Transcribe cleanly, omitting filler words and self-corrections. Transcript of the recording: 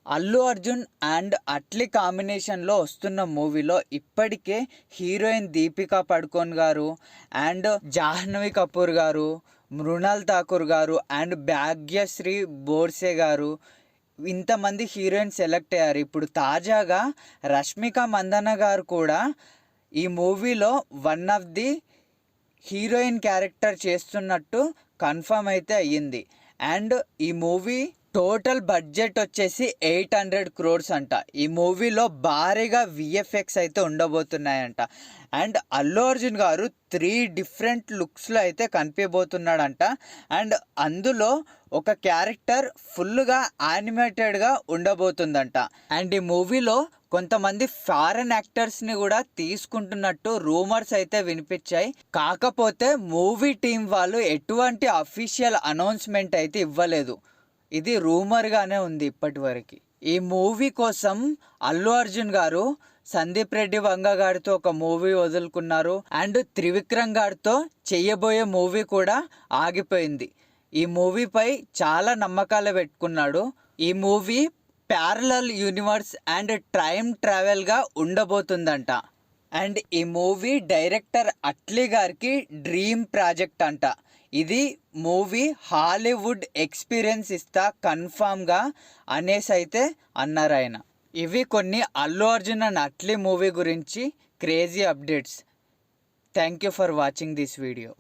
Allu Arjun and Atlee కాంబినేషన్లో వస్తున్న మూవీలో ఇప్పటికే హీరోయిన్ దీపికా పడుకోన్ గారు అండ్ జాహ్నవి కపూర్ గారు, మృణాల్ ఠాకూర్ గారు అండ్ భాగ్యశ్రీ బోర్సే గారు ఇంతమంది హీరోయిన్ సెలెక్ట్ అయ్యారు. ఇప్పుడు తాజాగా రష్మిక మందన్న గారు కూడా ఈ మూవీలో one of the heroine character చేస్తున్నట్టు కన్ఫర్మ్ అయితే అయ్యింది. అండ్ ఈ మూవీ టోటల్ బడ్జెట్ వచ్చేసి 800 crores అంట. ఈ మూవీలో భారీగా విఎఫ్ఎక్స్ అయితే ఉండబోతున్నాయంట. అండ్ అల్లు అర్జున్ గారు 3 డిఫరెంట్ లుక్స్లో అయితే కనిపించబోతున్నాడంట. అండ్ అందులో ఒక క్యారెక్టర్ ఫుల్గా యానిమేటెడ్గా ఉండబోతుందంట. అండ్ ఈ మూవీలో కొంతమంది ఫారెన్ యాక్టర్స్ని కూడా తీసుకుంటున్నట్టు రూమర్స్ అయితే వినిపించాయి. కాకపోతే మూవీ టీం వాళ్ళు ఎటువంటి అఫీషియల్ అనౌన్స్మెంట్ అయితే ఇవ్వలేదు. ఇది రూమర్గానే ఉంది ఇప్పటి వరకు. ఈ మూవీ కోసం అల్లు అర్జున్ గారు సందీప్ రెడ్డి వంగ గారితో ఒక మూవీ వదులుకున్నారు. అండ్ త్రివిక్రమ్ గారితో చెయ్యబోయే మూవీ కూడా ఆగిపోయింది. ఈ మూవీపై చాలా నమ్మకాలు పెట్టుకున్నాడు. ఈ movie parallel universe and time ట్రావెల్గా ఉండబోతుందంట. అండ్ ఈ మూవీ డైరెక్టర్ అట్లీ గారికి డ్రీమ్ ప్రాజెక్ట్ అంట. ఇది మూవీ హాలీవుడ్ ఎక్స్పీరియన్స్ ఇస్తా కన్ఫామ్గా అనేసి అయితే అన్నారు ఆయన. ఇవి కొన్ని అల్లు అర్జున్ అండ్ అట్లీ మూవీ గురించి crazy updates. Thank you for watching this video.